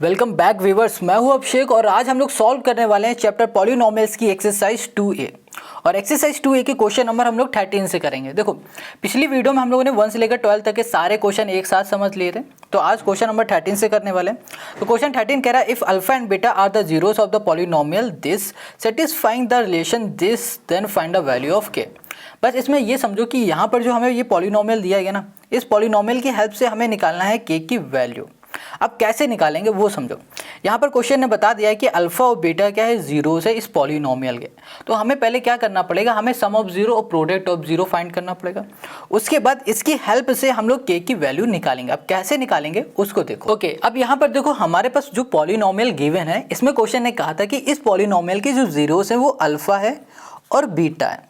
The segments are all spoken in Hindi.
वेलकम बैक व्यूवर्स, मैं हूं अभिषेक और आज हम लोग सॉल्व करने वाले हैं चैप्टर पॉलिनोमियल्स की एक्सरसाइज 2A। और एक्सरसाइज 2A के क्वेश्चन नंबर हम लोग 13 से करेंगे। देखो, पिछली वीडियो में हम लोगों ने 1 से लेकर 12 तक के सारे क्वेश्चन एक साथ समझ लिए थे, तो आज क्वेश्चन नंबर 13 से करने वाले हैं। तो क्वेश्चन 13 कह रहा है, if alpha and beta are the zeros of the polynomial this satisfying the relation this then find the value of K. बस इसमें ये समझो कि यहाँ पर जो हमें ये पॉलिनोमियल दिया गया ना, इस पॉलिनोमियल की हेल्प से हमें निकालना है के की वैल्यू। अब कैसे निकालेंगे वो समझो। यहाँ पर क्वेश्चन ने बता दिया है कि अल्फा और बीटा क्या है, जीरोस है इस पॉलिनोमियल के। तो हमें पहले क्या करना पड़ेगा, हमें सम ऑफ जीरो और प्रोडक्ट ऑफ जीरो फाइंड करना पड़ेगा। उसके बाद इसकी हेल्प से हम लोग के की वैल्यू निकालेंगे। अब कैसे निकालेंगे उसको देखो। ओके, अब यहाँ पर देखो, हमारे पास जो पॉलिनोमियल गिवन है, इसमें क्वेश्चन ने कहा था कि इस पॉलिनोमियल के जो जीरोस है वो अल्फा है और बीटा है।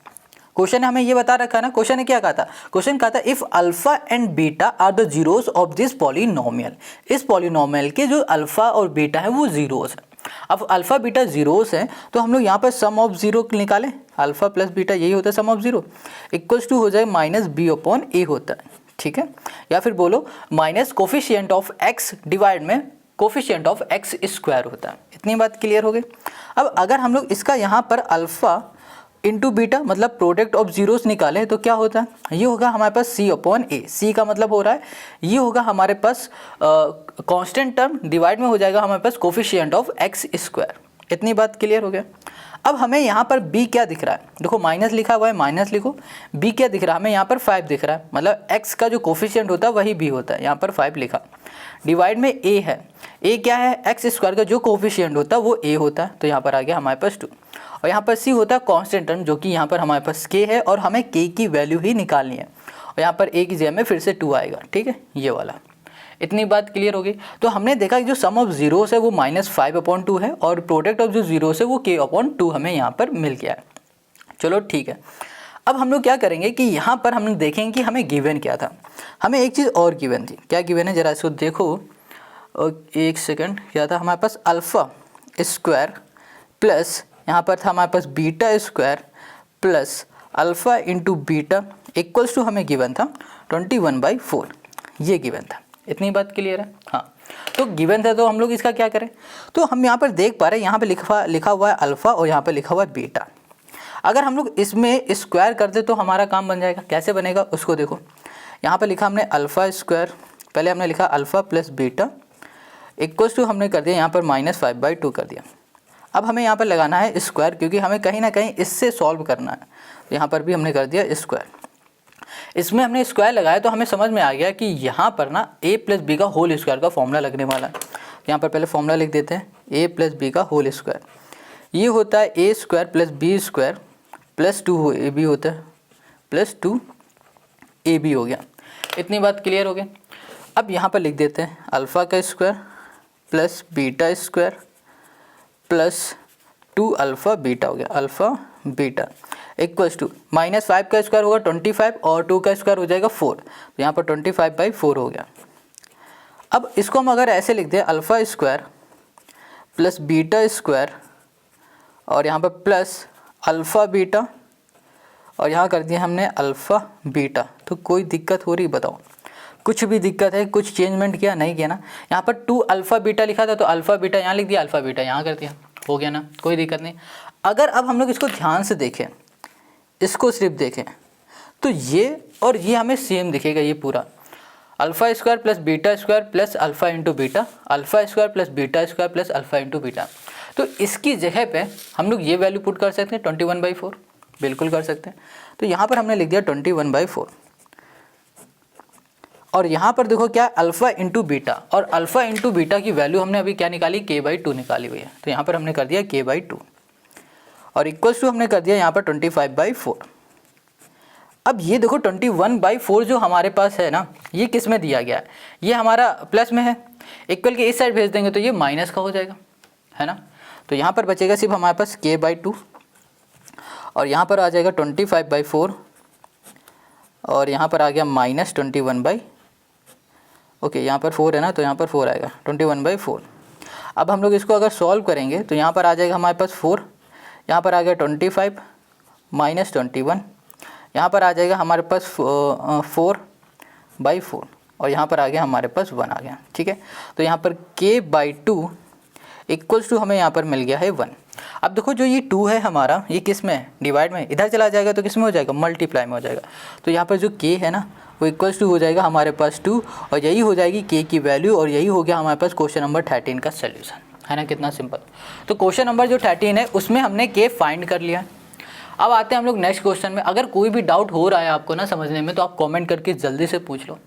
क्वेश्चन ने हमें ये बता रखा है ना, क्वेश्चन ने क्या कहा था, क्वेश्चन कहा था if alpha and beta are the zeros of this polynomial. इस पॉलिनोमियल के जो अल्फा और बीटा है वो जीरोस है। अब अल्फा बीटा जीरोस है तो हम लोग यहाँ पर सम ऑफ जीरो निकालें। अल्फा प्लस बीटा यही होता है sum of zero, equals to हो जाए माइनस बी अपॉन ए होता है, ठीक है। या फिर बोलो minus coefficient of x divide में कोफिशिएंट ऑफ एक्स स्क्वायर होता है। इतनी बात क्लियर हो गई। अब अगर हम लोग इसका यहाँ पर अल्फा इंटू बीटा मतलब प्रोडक्ट ऑफ जीरोस निकाले तो क्या होता है, ये होगा हमारे पास सी अपॉन ए। सी का मतलब हो रहा है ये होगा हमारे पास कांस्टेंट टर्म डिवाइड में हो जाएगा हमारे पास कोफिशिएंट ऑफ एक्स स्क्वायर। इतनी बात क्लियर हो गया। अब हमें यहाँ पर b क्या दिख रहा है, देखो माइनस लिखा हुआ है, माइनस लिखो। b क्या दिख रहा है, हमें यहाँ पर 5 दिख रहा है, मतलब x का जो कोफिशिएंट होता है वही b होता है। यहाँ पर 5 लिखा, डिवाइड में a है। a क्या है, एक्स स्क्वायर का जो कोफिशिएंट होता है वो a होता है, तो यहाँ पर आ गया हमारे पास 2। और यहाँ पर c होता है कांस्टेंट टर्म, जो कि यहाँ पर हमारे पास k है और हमें k की वैल्यू ही निकालनी है। और यहाँ पर a की जगह में फिर से 2 आएगा, ठीक है, ये वाला। इतनी बात क्लियर हो गई। तो हमने देखा कि जो सम ऑफ जीरोस है वो -5/2 है और प्रोडक्ट ऑफ जो जीरोस है वो k/2 हमें यहाँ पर मिल गया है। चलो ठीक है। अब हम लोग क्या करेंगे कि यहाँ पर हम लोग देखेंगे कि हमें गिवन क्या था। हमें एक चीज़ और गिवन थी, क्या गिवन है जरा इसको देखो, एक सेकंड। क्या था हमारे पास, अल्फ़ा स्क्वायर प्लस यहाँ पर था हमारे पास beta square plus alpha into beta equals to हमें गिवन था 21/4, ये गिवन था। इतनी बात क्लियर है। हाँ, तो गिवन था तो हम लोग इसका क्या करें, तो हम यहाँ पर देख पा रहे हैं यहाँ पे लिखा हुआ है अल्फ़ा और यहाँ पे लिखा हुआ है बीटा। अगर हम लोग इसमें स्क्वायर कर दे तो हमारा काम बन जाएगा। कैसे बनेगा उसको देखो। यहाँ पे लिखा हमने अल्फ़ा स्क्वायर, पहले हमने लिखा alpha plus beta equals to हमने कर दिया यहाँ पर -5/2 कर दिया। अब हमें यहाँ पर लगाना है स्क्वायर, क्योंकि हमें कहीं ना कहीं इससे सॉल्व करना है। तो यहाँ पर भी हमने कर दिया स्क्वायर। इसमें हमने स्क्वायर लगाया तो हमें समझ में आ गया कि यहाँ पर ना a प्लस बी का होल स्क्वायर का फॉर्मूला लगने वाला है। यहाँ पर पहले फॉर्मूला लिख देते हैं, a प्लस बी का होल स्क्वायर ये होता है a square plus B square plus 2ab होता है, प्लस 2ab हो गया। इतनी बात क्लियर हो गई। अब यहाँ पर लिख देते हैं अल्फ़ा का square plus beta square plus 2 alpha beta हो गया, अल्फ़ा बीटा इक्वल्स टू -5 का स्क्वायर होगा 25 और 2 का स्क्वायर हो जाएगा 4, तो यहाँ पर 25/4 हो गया। अब इसको हम अगर ऐसे लिख दें alpha square plus beta square और यहाँ पर प्लस अल्फ़ा बीटा और यहाँ कर दिया हमने अल्फ़ा बीटा, तो कोई दिक्कत हो रही बताओ, कुछ भी दिक्कत है, कुछ चेंजमेंट किया नहीं किया ना। यहाँ पर 2 अल्फ़ा बीटा लिखा था तो अल्फ़ा बीटा यहाँ लिख दिया, अल्फ़ा बीटा यहाँ कर दिया, हो गया ना, कोई दिक्कत नहीं। अगर अब हम लोग इसको ध्यान से देखें, इसको सिर्फ देखें तो ये और ये हमें सेम दिखेगा। ये पूरा alpha square plus beta square plus alpha into beta, alpha square plus beta square plus alpha into beta. तो इसकी जगह पे हम लोग ये वैल्यू पुट कर सकते हैं 21/4, बिल्कुल कर सकते हैं। तो यहाँ पर हमने लिख दिया 21/4 और यहाँ पर देखो क्या अल्फ़ा इंटू बीटा, और अल्फ़ा इंटू बीटा की वैल्यू हमने अभी क्या निकाली, k/2 निकाली हुई है। तो यहाँ पर हमने कर दिया k/2 और इक्वल्स टू हमने कर दिया यहाँ पर 25/4। अब ये देखो 21/4 जो हमारे पास है ना, ये किस में दिया गया है, ये हमारा प्लस में है। इक्वल के इस साइड भेज देंगे तो ये माइनस का हो जाएगा, है ना। तो यहाँ पर बचेगा सिर्फ हमारे पास k/2 और यहाँ पर आ जाएगा 25/4 और यहाँ पर आ गया -21/, ओके यहाँ पर 4 है ना, तो यहाँ पर 4 आएगा 21/4। अब हम लोग इसको अगर सॉल्व करेंगे तो यहाँ पर आ जाएगा हमारे पास 4, यहाँ पर आ गया 25 -21, यहाँ पर आ जाएगा हमारे पास 4/4 और यहाँ पर आ गया हमारे पास 1 आ गया, ठीक है। तो यहाँ पर k/2 इक्वल्स टू हमें यहाँ पर मिल गया है 1। अब देखो जो ये 2 है हमारा, ये किस में है, डिवाइड में, इधर चला जाएगा तो किस में हो जाएगा, मल्टीप्लाई में हो जाएगा। तो यहाँ पर जो k है ना वो इक्वल्स टू हो जाएगा हमारे पास 2, और यही हो जाएगी k की वैल्यू, और यही हो गया हमारे पास क्वेश्चन नंबर 13 का सोल्यूशन, है ना। कितना सिंपल। तो क्वेश्चन नंबर जो 13 है उसमें हमने k फाइंड कर लिया। अब आते हैं हम लोग नेक्स्ट क्वेश्चन में। अगर कोई भी डाउट हो रहा है आपको ना समझने में तो आप कमेंट करके जल्दी से पूछ लो।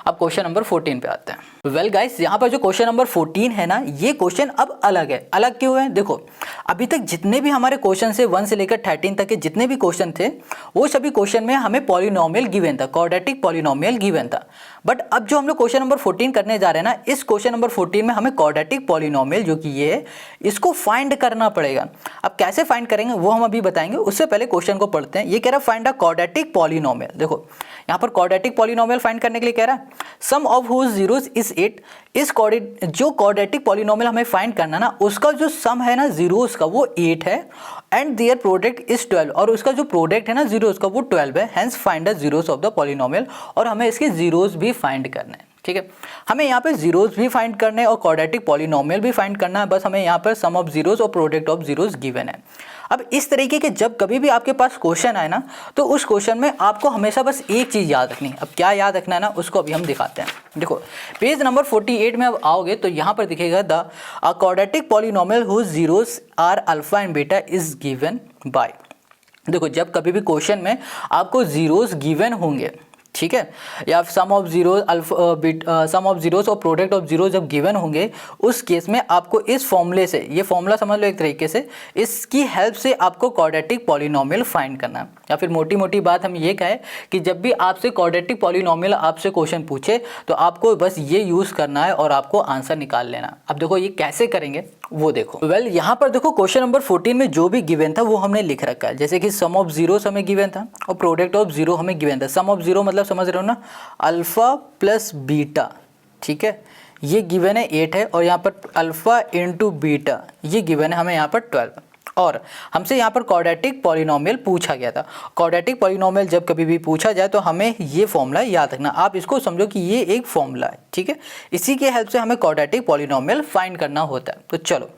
अब क्वेश्चन नंबर 14 पे आते हैं। वेल गाइस, यहाँ पर जो क्वेश्चन नंबर 14 है ना, ये क्वेश्चन अब अलग है। अलग क्यों है, देखो अभी तक जितने भी हमारे क्वेश्चन से 1 से लेकर 13 तक के जितने भी क्वेश्चन थे वो सभी क्वेश्चन में हमें पॉलिनोमियल गिवन था, क्वाड्रेटिक पॉलिनोमियल गिवन था। बट अब जो हम लोग क्वेश्चन नंबर 14 करने जा रहे हैं ना, इस क्वेश्चन नंबर 14 में हमें क्वाड्रेटिक पॉलिनोमियल जो कि ये है इसको फाइंड करना पड़ेगा। अब कैसे फाइंड करेंगे वो हम अभी बताएंगे, उससे पहले क्वेश्चन को पढ़ते हैं। ये कह रहा है फाइंड अ क्वाड्रेटिक पॉलिनोमियल। देखो यहाँ पर क्वाड्रेटिक पॉलिनोमियल फाइंड करने के लिए कह रहा है sum of whose zeros is 8। इस जो क्वाड्रेटिक पॉलिनोमियल हमें फाइंड करना ना, उसका जो सम है ना जीरोस का वो 8 है, एंड देयर प्रोडक्ट इज 12, और उसका जो प्रोडक्ट है ना जीरोस का वो 12 है। Hence find the zeros of the polynomial, और हमें इसके जीरोस भी फाइंड करने हैं, ठीक है। हमें यहाँ पे जीरोस भी फाइंड करने हैं और क्वाड्रेटिक पॉलिनोमियल भी फाइंड करना है। बस हमें यहाँ पर सम ऑफ जीरोस और प्रोडक्ट ऑफ जीरोस गिवन है। अब इस तरीके के जब कभी भी आपके पास क्वेश्चन आए ना, तो उस क्वेश्चन में आपको हमेशा बस एक चीज़ याद रखनी है। अब क्या याद रखना है ना, उसको अभी हम दिखाते हैं। देखो पेज नंबर 48 में अब आओगे तो यहाँ पर दिखेगा the quadratic polynomial whose zeros are alpha and beta is given by. देखो जब कभी भी क्वेश्चन में आपको जीरोस गिवन होंगे, ठीक है, या सम ऑफ जीरोस और प्रोडक्ट ऑफ जीरो जब गिवन होंगे, उस केस में आपको इस फॉर्मूले से, ये फॉर्मूला समझ लो एक तरीके से, इसकी हेल्प से आपको क्वाड्रेटिक पॉलिनोमियल फाइंड करना है। या फिर मोटी मोटी बात हम ये कहें कि जब भी आपसे क्वाड्रेटिक पॉलिनोमियल आपसे क्वेश्चन पूछे तो आपको बस ये यूज़ करना है और आपको आंसर निकाल लेना। अब देखो ये कैसे करेंगे वो देखो। वेल यहाँ पर देखो क्वेश्चन नंबर 14 में जो भी गिवन था वो हमने लिख रखा है। जैसे कि सम ऑफ जीरोस हमें गिवन था और प्रोडक्ट ऑफ जीरो हमें गिवन था। सम ऑफ जीरो मतलब समझ रहे हो ना, अल्फा प्लस बीटा, ठीक है, ये गिवन है 8 है, और यहाँ पर अल्फा इंटू बीटा ये गिवन है हमें यहाँ पर 12, और हमसे यहाँ पर क्वाड्रेटिक पॉलिनोमियल पूछा गया था। क्वाड्रेटिक पॉलिनोमियल जब कभी भी पूछा जाए तो हमें ये फॉर्मूला याद रखना। आप इसको समझो कि ये एक फॉर्मूला है, ठीक है, इसी के हेल्प से हमें क्वाड्रेटिक पॉलिनोमियल फाइंड करना होता है। तो चलो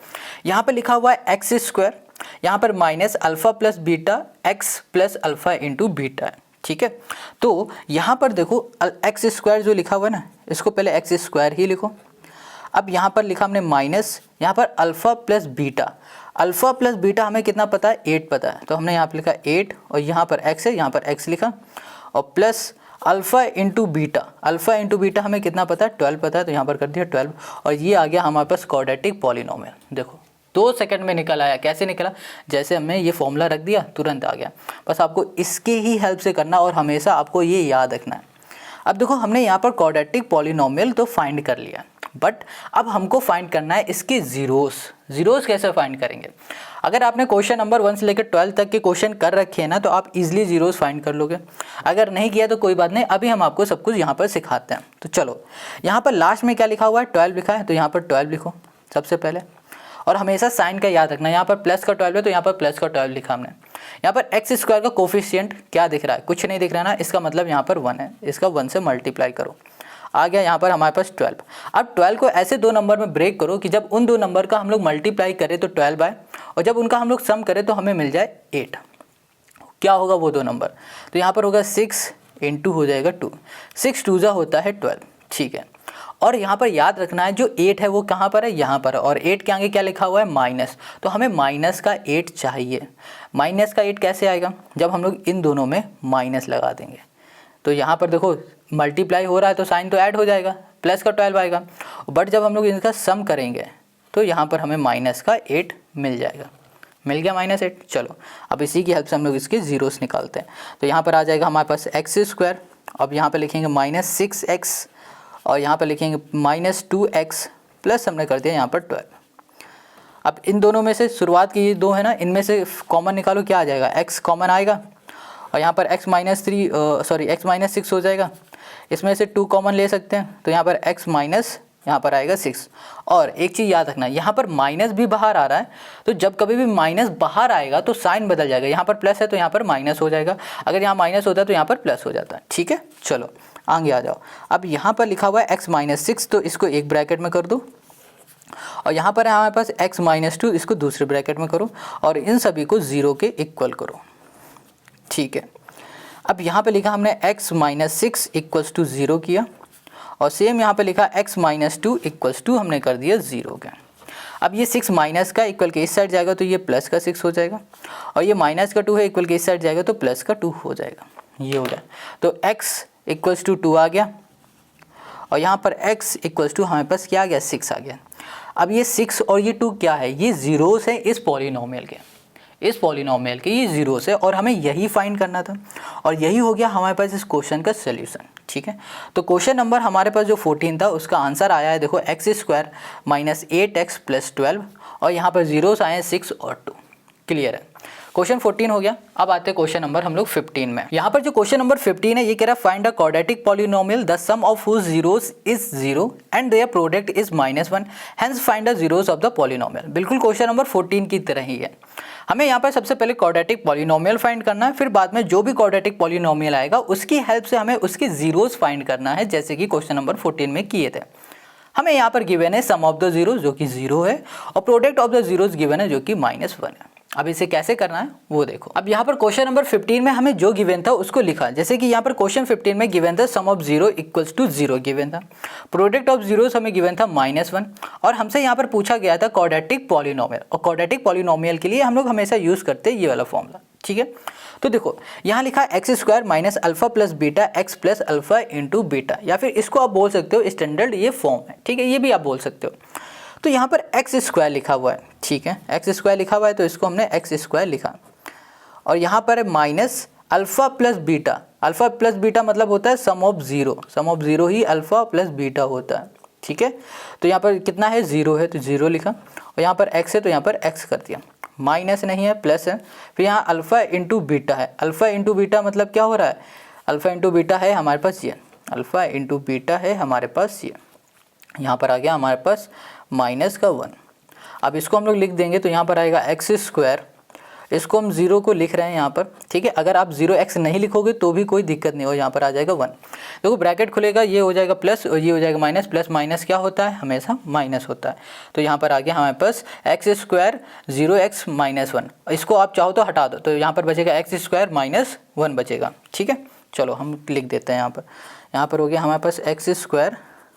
यहाँ पर लिखा हुआ है एक्स स्क्वायर, यहाँ पर minus alpha plus beta x plus alpha into beta है, ठीक है। तो यहाँ पर देखो एक्स स्क्वायर जो लिखा हुआ है ना, इसको पहले एक्स स्क्वायर ही लिखो। अब यहाँ पर लिखा हमने माइनस, यहाँ पर alpha plus beta, alpha plus beta हमें कितना पता है, 8 पता है, तो हमने यहाँ पर लिखा 8, और यहाँ पर x है, यहाँ पर x लिखा, और plus alpha into beta, alpha into beta हमें कितना पता है, 12 पता है, तो यहाँ पर कर दिया 12, और ये आ गया हमारे पास क्वाड्रेटिक पॉलिनोमियल। देखो 2 सेकंड में निकल आया। कैसे निकला, जैसे हमने ये फॉर्मूला रख दिया तुरंत आ गया। बस आपको इसके ही हेल्प से करना और हमेशा आपको ये याद रखना है। अब देखो हमने यहाँ पर क्वाड्रेटिक पॉलिनोमियल तो फाइंड कर लिया, बट अब हमको फाइंड करना है इसके जीरोस। जीरोस कैसे फाइंड करेंगे, अगर आपने क्वेश्चन नंबर 1 से लेकर 12 तक के क्वेश्चन कर रखे हैं ना, तो आप इजीली जीरोस फाइंड कर लोगे। अगर नहीं किया तो कोई बात नहीं, अभी हम आपको सब कुछ यहाँ पर सिखाते हैं। तो चलो यहाँ पर लास्ट में क्या लिखा हुआ है, 12 लिखा है, तो यहाँ पर 12 लिखो सबसे पहले, और हमेशा साइन का याद रखना। यहाँ पर प्लस का 12 है तो यहाँ पर प्लस का 12 लिखा हमने। यहाँ पर एक्स स्क्वायर का कोफिशिएंट क्या दिख रहा है, कुछ नहीं दिख रहा है ना, इसका मतलब यहाँ पर 1 है, इसका 1 से मल्टीप्लाई करो, आ गया यहाँ पर हमारे पास 12। अब 12 को ऐसे 2 नंबर में ब्रेक करो कि जब उन 2 नंबर का हम लोग मल्टीप्लाई करें तो 12 आए, और जब उनका हम लोग सम करें तो हमें मिल जाए 8। क्या होगा वो 2 नंबर, तो यहाँ पर होगा 6 इंटू हो जाएगा 2, 6 2 जा होता है 12, ठीक है। और यहाँ पर याद रखना है जो 8 है वो कहाँ पर है, यहाँ पर है, और 8 के आगे क्या लिखा हुआ है, माइनस, तो हमें माइनस का 8 चाहिए। माइनस का 8 कैसे आएगा, जब हम लोग इन दोनों में माइनस लगा देंगे। तो यहाँ पर देखो मल्टीप्लाई हो रहा है तो साइन तो ऐड हो जाएगा, प्लस का 12 आएगा, बट जब हम लोग इनका सम करेंगे तो यहाँ पर हमें माइनस का 8 मिल जाएगा। मिल गया -8। चलो अब इसी की हेल्प से हम लोग इसके जीरोस निकालते हैं। तो यहाँ पर आ जाएगा हमारे पास एक्स स्क्वायर, अब यहाँ पर लिखेंगे -6x, और यहाँ पर लिखेंगे -2x, प्लस हमने कर दिया यहाँ पर 12। अब इन दोनों में से शुरुआत की ये 2 है ना, इनमें से कॉमन निकालो, क्या आ जाएगा, x कॉमन आएगा, और यहाँ पर x -6 हो जाएगा। इसमें से 2 कॉमन ले सकते हैं, तो यहाँ पर x माइनस यहाँ पर आएगा 6। और एक चीज़ याद रखना, यहाँ पर माइनस भी बाहर आ रहा है, तो जब कभी भी माइनस बाहर आएगा तो साइन बदल जाएगा। यहाँ पर प्लस है तो यहाँ पर माइनस हो जाएगा, अगर यहाँ माइनस होता है तो यहाँ पर प्लस हो जाता है, ठीक है। चलो आगे आ जाओ। अब यहाँ पर लिखा हुआ है x-6, तो इसको एक ब्रैकेट में कर दो, और यहाँ पर है हमारे पास x-2, इसको दूसरे ब्रैकेट में करो, और इन सभी को 0 के इक्वल करो। ठीक है, अब यहाँ पे लिखा हमने x-6 इक्वल्स टू 0 किया, और सेम यहाँ पे लिखा x-2 इक्वल्स टू हमने कर दिया 0 का। अब ये 6 माइनस का इक्वल के इस साइड जाएगा तो ये प्लस का 6 हो जाएगा, और ये माइनस का 2 है इक्वल के इस साइड जाएगा तो प्लस का 2 हो जाएगा। ये हो गया, तो x इक्वल्स टू 2 आ गया, और यहाँ पर x इक्वल्स टू हमारे पास क्या आ गया, 6 आ गया। अब ये 6 और ये 2 क्या है, ये जीरोस है इस पॉलिनोमियल के, ये जीरोस है, और हमें यही फाइंड करना था, और यही हो गया हमारे पास इस क्वेश्चन का सोल्यूशन। ठीक है, तो क्वेश्चन नंबर हमारे पास जो 14 था उसका आंसर आया है, देखो x² माइनस 8x प्लस 12, और यहाँ पर जीरोस आए हैं 6 और 2। क्लियर है, क्वेश्चन 14 हो गया। अब आते हैं क्वेश्चन नंबर हम लोग 15 में। यहाँ पर जो क्वेश्चन नंबर 15 है ये कह रहा है find a quadratic polynomial the sum of whose zeros is 0 and their product is -1, hence find the zeros of the polynomial. बिल्कुल क्वेश्चन नंबर 14 की तरह ही है। हमें यहाँ पर सबसे पहले क्वाड्रेटिक पॉलिनोमियल फाइंड करना है, फिर बाद में जो भी क्वाड्रेटिक पॉलिनोमियल आएगा उसकी हेल्प से हमें उसके जीरोस फाइंड करना है, जैसे कि क्वेश्चन नंबर 14 में किए थे। हमें यहाँ पर गिवन है सम ऑफ द जीरोस जो कि 0 है, और product of the zeros given है जो कि -1 है। अब इसे कैसे करना है वो देखो। अब यहाँ पर क्वेश्चन नंबर 15 में हमें जो गिवन था उसको लिखा, जैसे कि यहाँ पर क्वेश्चन 15 में गिवन था सम ऑफ 0 इक्वल्स टू 0 गिवन था, प्रोडक्ट ऑफ जीरोस हमें गिवन था -1, और हमसे यहाँ पर पूछा गया था क्वाड्रेटिक पॉलिनोमियल, और क्वाड्रेटिक पॉलिनोमियल के लिए हम लोग हमेशा यूज़ करते हैं ये वाला फॉर्मूला। ठीक है, तो देखो यहाँ लिखा x² minus alpha plus beta x plus alpha into beta, या फिर इसको आप बोल सकते हो स्टैंडर्ड ये फॉर्म है। ठीक है, ये भी आप बोल सकते हो। तो यहाँ पर x² लिखा हुआ है, ठीक है, x² लिखा हुआ है तो इसको हमने x² लिखा, और यहाँ पर है minus alpha plus beta. Alpha plus beta मतलब होता है सम ऑफ 0 ही अल्फा प्लस बीटा होता है। ठीक है, तो यहाँ पर कितना है, 0 है तो 0 लिखा, और यहाँ पर x है तो यहाँ पर x कर दिया, माइनस नहीं है प्लस है, फिर यहाँ अल्फा इंटू बीटा है। अल्फा इंटू बीटा मतलब क्या हो रहा है, अल्फा इंटू बीटा है हमारे पास ये, अल्फा इंटू बीटा है हमारे पास ये, यहाँ पर आ गया हमारे पास -1। अब इसको हम लोग लिख देंगे तो यहाँ पर आएगा x², इसको हम 0 को लिख रहे हैं यहाँ पर। ठीक है, अगर आप 0x नहीं लिखोगे तो भी कोई दिक्कत नहीं हो, यहाँ पर आ जाएगा 1। देखो ब्रैकेट खुलेगा, ये हो जाएगा प्लस और ये हो जाएगा माइनस, प्लस माइनस क्या होता है, हमेशा माइनस होता है। तो यहाँ पर आ गया हमारे पास x² 0x -1, इसको आप चाहो तो हटा दो, तो यहाँ पर बचेगा x² -1 बचेगा। ठीक है, चलो हम लिख देते हैं यहाँ पर हो गया हमारे पास x²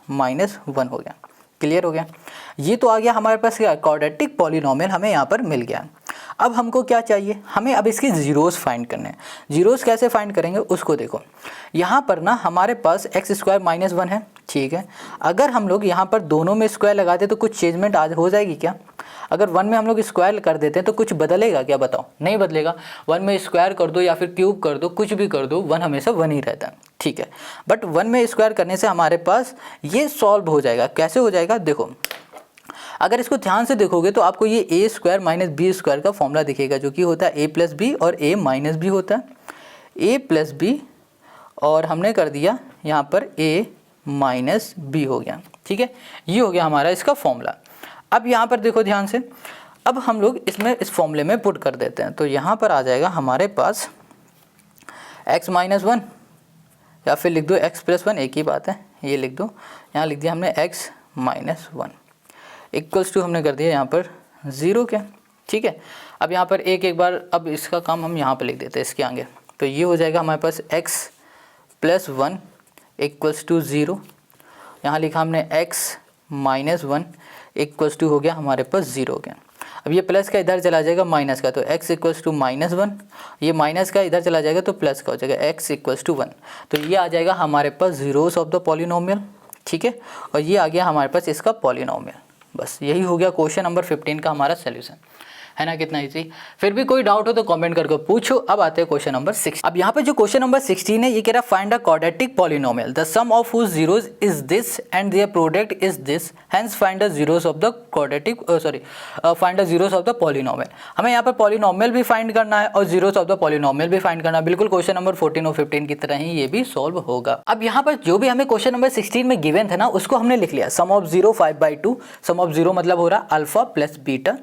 -1 हो गया। क्लियर हो गया, ये तो आ गया हमारे पास क्या, क्वाड्रेटिक पॉलिनोमियल हमें यहाँ पर मिल गया। अब हमको क्या चाहिए, हमें अब इसके जीरोस फाइंड करने हैं। जीरोस कैसे फाइंड करेंगे उसको देखो, यहाँ पर ना हमारे पास x² -1 है। ठीक है, अगर हम लोग यहाँ पर दोनों में स्क्वायर लगाते तो कुछ चेंजमेंट आज हो जाएगी क्या? अगर 1 में हम लोग स्क्वायर कर देते हैं तो कुछ बदलेगा क्या, बताओ? नहीं बदलेगा। 1 में स्क्वायर कर दो या फिर क्यूब कर दो, कुछ भी कर दो, 1 हमेशा 1 ही रहता है। ठीक है, बट 1 में स्क्वायर करने से हमारे पास ये सॉल्व हो जाएगा। कैसे हो जाएगा देखो, अगर इसको ध्यान से देखोगे तो आपको ये a² माइनस b² का फॉर्मूला दिखेगा, जो कि होता है a प्लस बी और a माइनस बी होता है। a प्लस बी और हमने कर दिया यहाँ पर a माइनस बी हो गया। ठीक है, ये हो गया हमारा इसका फॉर्मूला। अब यहाँ पर देखो ध्यान से, अब हम लोग इसमें इस फॉर्मूले में पुट कर देते हैं, तो यहाँ पर आ जाएगा हमारे पास x -1, या फिर लिख दो x + 1, एक ही बात है, ये लिख दो। यहाँ लिख दिया हमने x -1 इक्वल्स टू हमने कर दिया यहाँ पर 0 के। ठीक है, अब यहाँ पर एक बार अब इसका काम हम यहाँ पर लिख देते हैं इसके आगे, तो ये हो जाएगा हमारे पास x + 1 इक्वल्स टू 0। यहाँ लिखा हमने x -1 इक्वल्स टू हो गया हमारे पास 0 के। अब ये प्लस का इधर चला जाएगा माइनस का, तो x इक्वल्स टू -1, ये माइनस का इधर चला जाएगा तो प्लस का हो जाएगा x इक्वल्स टू 1। तो ये आ जाएगा हमारे पास जीरोस ऑफ द पॉलिनोमियल। ठीक है, और ये आ गया हमारे पास इसका पॉलिनोमियल। बस यही हो गया क्वेश्चन नंबर 15 का हमारा सोल्यूशन, है ना, कितना इजी। फिर भी कोई डाउट हो तो कमेंट करके पूछो। अब आते हैं क्वेश्चन नंबर 6। अब यहाँ पे जो क्वेश्चन नंबर 16 है ये कह रहा है find a quadratic polynomial the sum of whose zeros is this and their product is this, hence find the zeros of the quadratic find the zeros of the polynomial. हमें यहाँ पर पॉलिनोमियल भी फाइंड करना है और जीरोस ऑफ द पॉलिनोमियल भी फाइंड करना है। बिल्कुल क्वेश्चन नंबर 14 और 15 की तरह ही ये भी सॉल्व होगा। अब यहाँ पर जो भी हमें क्वेश्चन नंबर 16 में गिवन था ना, उसको हमने लिख लिया। सम ऑफ 0 5/2, सम ऑफ 0 मतलब हो रहा अल्फा प्लस बीटा,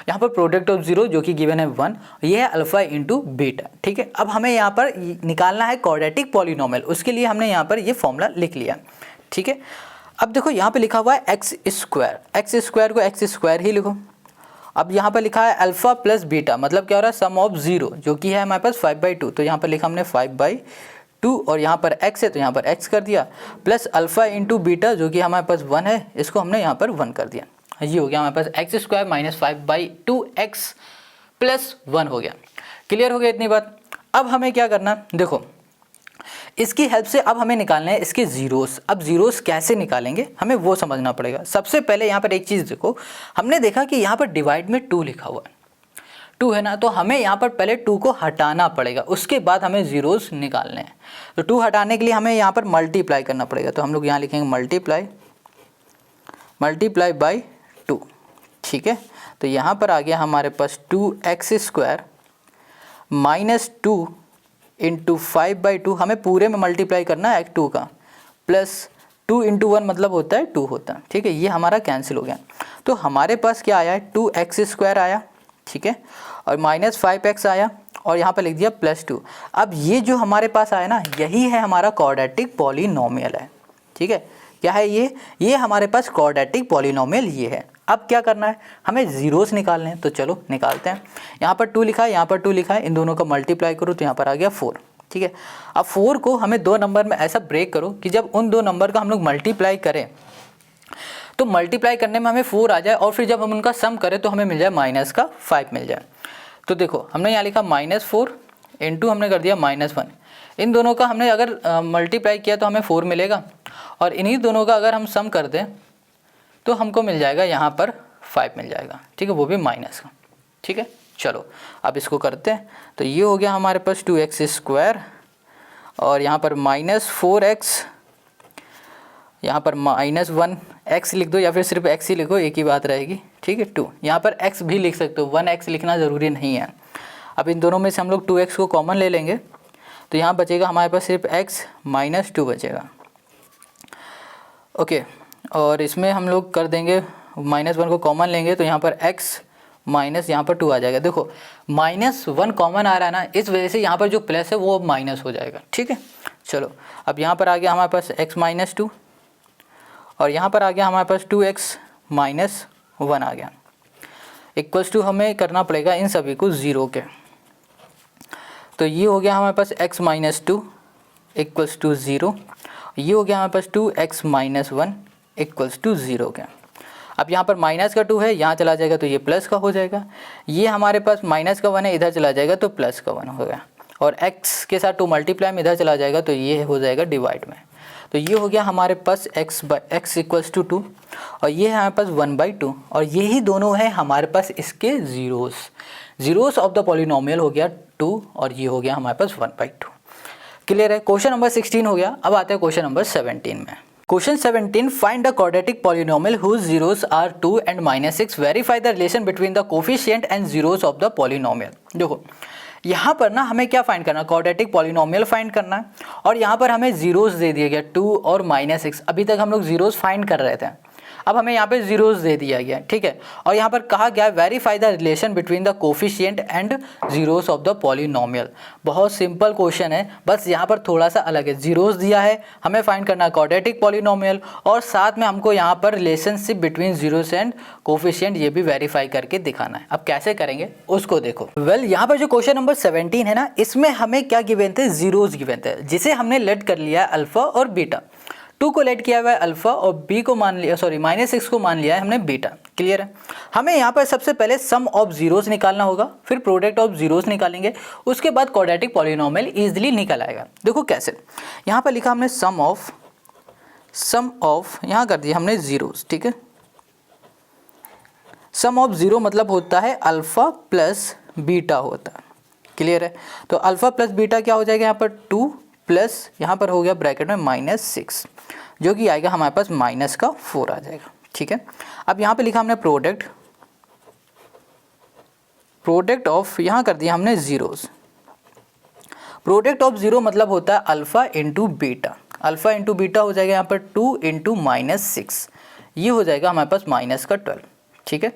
यहाँ पर प्रोडक्ट ऑफ जीरो जो कि गिवन है 1, ये है अल्फा इंटू बीटा। ठीक है, अब हमें यहाँ पर निकालना है क्वाड्रेटिक पॉलिनोमियल, उसके लिए हमने यहाँ पर ये फॉर्मूला लिख लिया। ठीक है, अब देखो यहाँ पे लिखा हुआ है एक्स स्क्वायर को एक्स स्क्वायर ही लिखो। अब यहाँ पर लिखा है अल्फा प्लस बीटा, मतलब क्या हो रहा है, सम ऑफ जीरो जो कि है हमारे पास 5/2, तो यहाँ पर लिखा हमने 5/2 और यहाँ पर x है तो यहाँ पर x कर दिया, प्लस अल्फा इंटू बीटा जो कि हमारे पास 1 है, इसको हमने यहाँ पर 1 कर दिया। ये हो गया हमारे पास X square minus 5/2x plus 1 हो गया। क्लियर हो गया इतनी बात। अब हमें क्या करना, देखो इसकी हेल्प से अब हमें निकालना है इसके जीरोस। अब जीरोस कैसे निकालेंगे हमें वो समझना पड़ेगा। सबसे पहले यहाँ पर एक चीज़ देखो, हमने देखा कि यहाँ पर डिवाइड में 2 लिखा हुआ है, 2 है ना, तो हमें यहाँ पर पहले 2 को हटाना पड़ेगा, उसके बाद हमें जीरोस निकालने हैं। तो 2 हटाने के लिए हमें यहाँ पर मल्टीप्लाई करना पड़ेगा, तो हम लोग यहाँ लिखेंगे मल्टीप्लाई बाई 2। ठीक है, तो यहाँ पर आ गया हमारे पास 2x स्क्वायर माइनस 2 इंटू 5/2, हमें पूरे में मल्टीप्लाई करना है 2 का, प्लस 2 इंटू 1 मतलब होता है 2 होता है। ठीक है, ये हमारा कैंसिल हो गया, तो हमारे पास क्या आया है, 2x स्क्वायर आया। ठीक है, और माइनस 5x आया और यहाँ पर लिख दिया प्लस 2। अब ये जो हमारे पास आया ना, यही है हमारा क्वाड्रेटिक पॉलिनोमियल है। ठीक है, क्या है ये हमारे पास क्वाड्रेटिक पॉलिनोमियल ये है। अब क्या करना है, हमें जीरोस निकालने हैं, तो चलो निकालते हैं। यहाँ पर 2 लिखा है, यहाँ पर 2 लिखा है, इन दोनों का मल्टीप्लाई करो तो यहाँ पर आ गया 4। ठीक है, अब 4 को हमें 2 नंबर में ऐसा ब्रेक करो कि जब उन 2 नंबर का हम लोग मल्टीप्लाई करें तो मल्टीप्लाई करने में हमें 4 आ जाए, और फिर जब हम उनका सम करें तो हमें मिल जाए माइनस का 5 मिल जाए। तो देखो हमने यहाँ लिखा -4 इंटू हमने कर दिया -1। इन दोनों का हमने अगर मल्टीप्लाई किया तो हमें 4 मिलेगा, और इन्हीं दोनों का अगर हम सम कर दें तो हमको मिल जाएगा यहाँ पर 5 मिल जाएगा। ठीक है, वो भी माइनस का। ठीक है, चलो अब इसको करते हैं, तो ये हो गया हमारे पास 2x स्क्वायर और यहाँ पर -4x, यहाँ पर -1x लिख दो या फिर सिर्फ x ही लिखो, एक ही बात रहेगी। ठीक है, 2 यहाँ पर x भी लिख सकते हो, 1x लिखना ज़रूरी नहीं है। अब इन दोनों में से हम लोग 2x को कॉमन ले लेंगे, तो यहाँ बचेगा हमारे पास सिर्फ x -2 बचेगा। ओके, और इसमें हम लोग कर देंगे -1 को कॉमन लेंगे, तो यहाँ पर x माइनस यहाँ पर 2 आ जाएगा। देखो -1 कॉमन आ रहा है ना, इस वजह से यहाँ पर जो प्लस है वो माइनस हो जाएगा। ठीक है, चलो अब यहाँ पर आ गया हमारे पास x -2 और यहाँ पर आ गया हमारे पास 2x -1 आ गया, इक्वल्स टू हमें करना पड़ेगा इन सभी को 0 के। तो ये हो गया हमारे पास x -2 इक्वल्स टू 0, ये हो गया हमारे पास 2x -1 इक्वल्स टू 0 के। अब यहाँ पर माइनस का 2 है, यहाँ चला जाएगा तो ये प्लस का हो जाएगा, ये हमारे पास माइनस का 1 है, इधर चला जाएगा तो प्लस का 1 हो गया, और x के साथ 2 मल्टीप्लाई में इधर चला जाएगा तो ये हो जाएगा डिवाइड में। तो ये हो गया हमारे पास x इक्वल्स टू 2 और ये है हमारे पास 1/2, और यही दोनों है हमारे पास इसके जीरोस ऑफ द पॉलिनोमियल हो गया 2 और ये हो गया हमारे पास 1/2। क्लियर है। क्वेश्चन नंबर 16 हो गया। अब आते हैं क्वेश्चन नंबर 17 में। Question 17, find the quadratic polynomial whose zeros are 2 and -6, verify the relation between the coefficient and zeros of the polynomial. देखो यहाँ पर ना हमें क्या फाइंड करना, क्वाड्रेटिक पॉलिनोमियल फाइंड करना है, और यहाँ पर हमें जीरोस दे दिया गया 2 और -6। अभी तक हम लोग जीरोस फाइंड कर रहे थे, अब हमें यहाँ पे जीरोस दे दिया गया। ठीक है, और यहाँ पर कहा गया verify the relation between the coefficient and zeros of the polynomial. बहुत सिंपल क्वेश्चन है, बस यहाँ पर थोड़ा सा अलग है। जीरोस दिया है, हमें फाइंड करना है क्वाड्रेटिक पॉलिनोमियल, और साथ में हमको यहाँ पर relationship between zeros and coefficient ये भी वेरीफाई करके दिखाना है। अब कैसे करेंगे उसको देखो। यहाँ पर जो क्वेश्चन नंबर 17 है ना, इसमें हमें क्या गिवन थे, जीरोस गिवन थे, जिसे हमने लेट कर लिया है अल्फा और बीटा। 2 को लेट किया हुआ है अल्फा और b को मान लिया, सॉरी -6 को मान लिया है हमने बीटा। क्लियर है। हमें यहाँ पर सबसे पहले सम ऑफ जीरोस निकालना होगा, फिर प्रोडक्ट ऑफ जीरोस निकालेंगे, उसके बाद क्वाड्रेटिक पॉलिनोमियल इजीली निकल आएगा। देखो कैसे, यहाँ पर लिखा हमने सम ऑफ यहाँ कर दिया हमने जीरोस। ठीक है, सम ऑफ जीरो मतलब होता है अल्फा प्लस बीटा होता है। क्लियर है। तो अल्फा प्लस बीटा क्या हो जाएगा, यहाँ पर 2 प्लस यहाँ पर हो गया ब्रैकेट में -6, जो कि आएगा हमारे पास -4 आ जाएगा। ठीक है, अब यहाँ पे लिखा हमने प्रोडक्ट ऑफ, यहाँ कर दिया हमने जीरोस। प्रोडक्ट ऑफ जीरो मतलब होता है alpha into beta. Alpha into beta हो जाएगा यहाँ पर 2 × -6, ये हो जाएगा हमारे पास -12। ठीक है,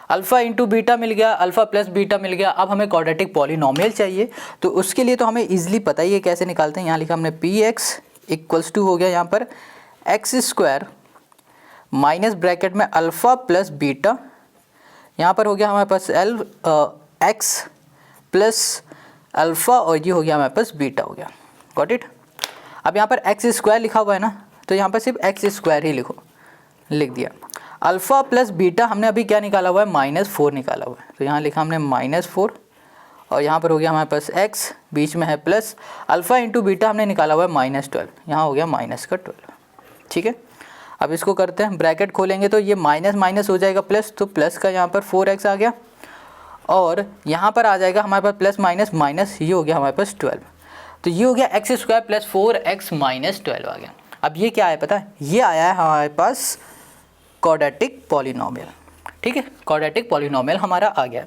अल्फ़ा इंटू बीटा मिल गया, अल्फ़ा प्लस बीटा मिल गया। अब हमें क्वाड्रेटिक पॉलिनोमियल चाहिए, तो उसके लिए तो हमें ईजिली पता ही है कैसे निकालते हैं। यहाँ लिखा हमने पी एक्स इक्वल्स टू हो गया यहाँ पर एक्स स्क्वायर माइनस ब्रैकेट में अल्फ़ा प्लस बीटा, यहाँ पर हो गया हमारे पास एक्स प्लस अल्फ़ा और ये हो गया हमारे पास बीटा हो गया। Got it. अब यहाँ पर एक्स स्क्वायर लिखा हुआ है ना, तो यहाँ पर सिर्फ एक्स स्क्वायर ही लिख दिया। अल्फ़ा प्लस बीटा हमने अभी क्या निकाला हुआ है, -4 निकाला हुआ है, तो यहाँ लिखा हमने -4 और यहाँ पर हो गया हमारे पास x, बीच में है प्लस, अल्फ़ा इंटू बीटा हमने निकाला हुआ है -12, यहाँ हो गया -12। ठीक है, अब इसको करते हैं, ब्रैकेट खोलेंगे तो ये माइनस माइनस हो जाएगा प्लस, तो प्लस का यहाँ पर 4x आ गया और यहाँ पर आ जाएगा हमारे पास प्लस माइनस माइनस, ये हो गया हमारे पास 12, तो ये हो गया x square plus 4x minus 12 आ गया। अब ये क्या है पता है, ये आया है हमारे पास क्वाड्रेटिक पॉलिनोमियल। ठीक है, क्वाड्रेटिक पॉलिनोमियल हमारा आ गया।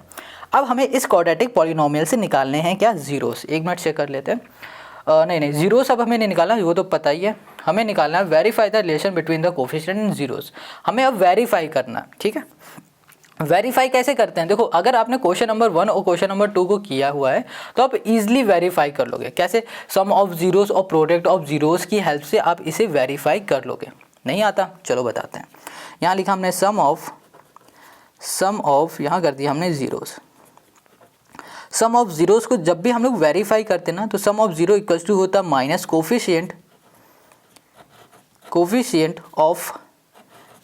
अब हमें इस क्वाड्रेटिक पॉलिनोमियल से निकालने हैं क्या, जीरोस। एक मिनट चेक कर लेते हैं। नहीं जीरोस अब हमें नहीं निकालना, वो तो पता ही है। हमें निकालना है verify the relation between the coefficient and zeros. हमें अब वेरीफाई करना, ठीक है। वेरीफाई कैसे करते हैं, देखो अगर आपने क्वेश्चन नंबर 1 और क्वेश्चन नंबर 2 को किया हुआ है तो आप इजीली वेरीफाई कर लोगे। कैसे, सम ऑफ जीरोस और प्रोडक्ट ऑफ जीरोस की हेल्प से आप इसे वेरीफाई कर लोगे। नहीं आता, चलो बताते हैं। यहाँ लिखा हमने सम ऑफ यहाँ कर दिया हमने जीरोस। सम ऑफ जीरोस को जब भी हम लोग वेरीफाई करते हैं ना, तो सम ऑफ जीरो इक्वल्स टू होता है माइनस कोफिशिएंट ऑफ,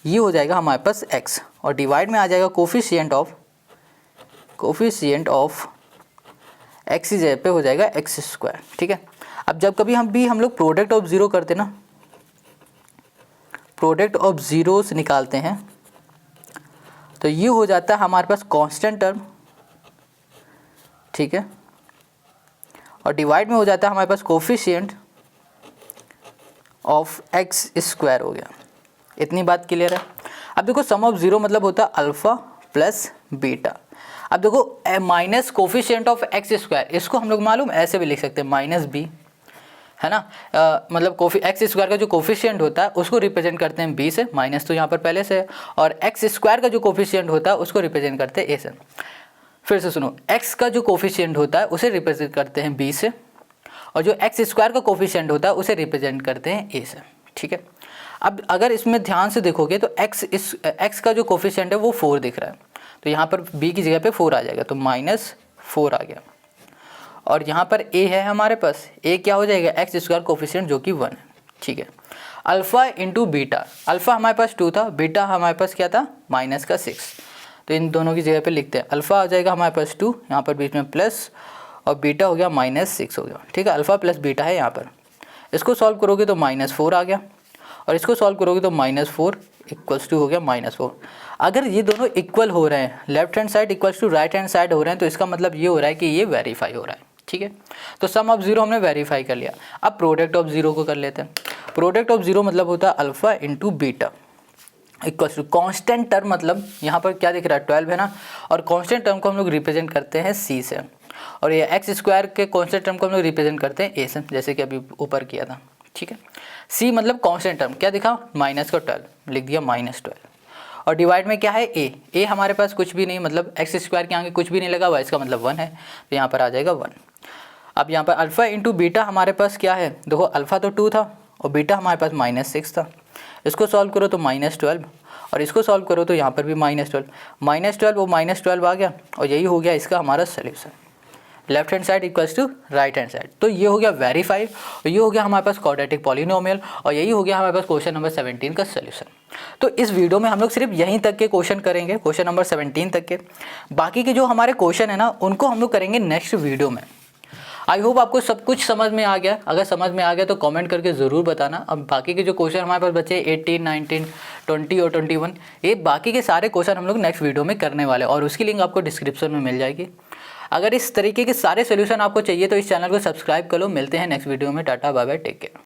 ये हो जाएगा हमारे पास x और डिवाइड में आ जाएगा कोफिशिएंट ऑफ x की जगह पे हो जाएगा एक्स स्क्वायर। ठीक है, अब जब कभी हम लोग प्रोडक्ट ऑफ ज़ीरो करते ना, प्रोडक्ट ऑफ ज़ीरोस निकालते हैं तो ये हो जाता है हमारे पास कांस्टेंट टर्म। ठीक है, और डिवाइड में हो जाता है हमारे पास कोफिशिएंट ऑफ एक्स स्क्वायर हो गया। इतनी बात क्लियर है। अब देखो सम ऑफ ज़ीरो मतलब होता है अल्फ़ा प्लस बीटा। अब देखो minus coefficient of x square, इसको हम लोग मालूम ऐसे भी लिख सकते हैं माइनस बी, है ना। मतलब एक्स स्क्वायर का जो कोफिशिएंट होता है उसको रिप्रेजेंट करते हैं बी से, माइनस तो यहाँ पर पहले से है, और एक्स स्क्वायर का जो कोफिशिएंट होता है उसको रिप्रेजेंट करते हैं ए से। फिर से सुनो, एक्स का जो कोफिशिएंट होता है उसे रिप्रेजेंट करते हैं बी से, और जो एक्स स्क्वायर का कोफिशिएंट होता है उसे रिप्रेजेंट करते हैं ए से। ठीक है, अब अगर इसमें ध्यान से देखोगे तो एक्स का जो कोफिशिएंट है वो 4 दिख रहा है, तो यहाँ पर b की जगह पे 4 आ जाएगा, तो -4 आ गया। और यहाँ पर a है हमारे पास, a क्या हो जाएगा, एक्स स्क्वायर कोफिशिएंट जो कि 1 है। ठीक है, अल्फ़ा इंटू बीटा, अल्फ़ा हमारे पास 2 था, बीटा हमारे पास क्या था -6, तो इन दोनों की जगह पे लिखते हैं। अल्फ़ा आ जाएगा हमारे पास 2, यहाँ पर बीच में प्लस, और बीटा हो गया -6 हो गया। ठीक है, अल्फ़ा प्लस बीटा है यहाँ पर, इसको सॉल्व करोगे तो -4 आ गया, और इसको सॉल्व करोगे तो -4 इक्वल्स टू हो गया -4। अगर ये दोनों इक्वल हो रहे हैं, left hand side equals to right hand side हो रहे हैं, तो इसका मतलब ये हो रहा है कि ये वेरीफाई हो रहा है। ठीक है, तो सम ऑफ ज़ीरो हमने वेरीफाई कर लिया। अब प्रोडक्ट ऑफ ज़ीरो को कर लेते हैं। प्रोडक्ट ऑफ ज़ीरो मतलब होता है alpha into beta equals to constant term, मतलब यहाँ पर क्या दिख रहा है 12 है ना, और कॉन्स्टेंट टर्म को हम लोग रिप्रेजेंट करते हैं सी से, और ये एक्स स्क्वायर के कॉन्स्टेंट टर्म को हम लोग रिप्रेजेंट करते हैं ए से, जैसे कि अभी ऊपर किया था। ठीक है, सी मतलब कांस्टेंट टर्म, क्या दिखा माइनस का 12 लिख दिया -12, और डिवाइड में क्या है ए हमारे पास कुछ भी नहीं, मतलब एक्स स्क्वायर के आगे कुछ भी नहीं लगा हुआ, इसका मतलब 1 है, तो यहाँ पर आ जाएगा 1। अब यहाँ पर अल्फ़ा इंटू बीटा हमारे पास क्या है, देखो अल्फ़ा तो 2 था और बीटा हमारे पास -6 था, इसको सॉल्व करो तो -12, और इसको सॉल्व करो तो यहाँ पर भी -12 वो -12 आ गया, और यही हो गया इसका हमारा solution. Left hand side equals to right hand side, तो ये हो गया वेरीफाई, और ये हो गया हमारे पास क्वाड्रेटिक पॉलिनोमियल, और यही हो गया हमारे पास क्वेश्चन नंबर 17 का सोल्यूशन। तो इस वीडियो में हम लोग सिर्फ यहीं तक के क्वेश्चन करेंगे, क्वेश्चन नंबर 17 तक के। बाकी के जो हमारे क्वेश्चन है ना, उनको हम लोग करेंगे नेक्स्ट वीडियो में। आई होप आपको सब कुछ समझ में आ गया। अगर समझ में आ गया तो कमेंट करके ज़रूर बताना। अब बाकी के जो क्वेश्चन हमारे पास बचे 18, 19, 20 और 21, ये बाकी के सारे क्वेश्चन हम लोग नेक्स्ट वीडियो में करने वाले हैं, और उसकी लिंक आपको डिस्क्रिप्शन में मिल जाएगी। अगर इस तरीके के सारे सोल्यूशन आपको चाहिए तो इस चैनल को सब्सक्राइब कर लो। मिलते हैं नेक्स्ट वीडियो में। Tata bye bye, take care.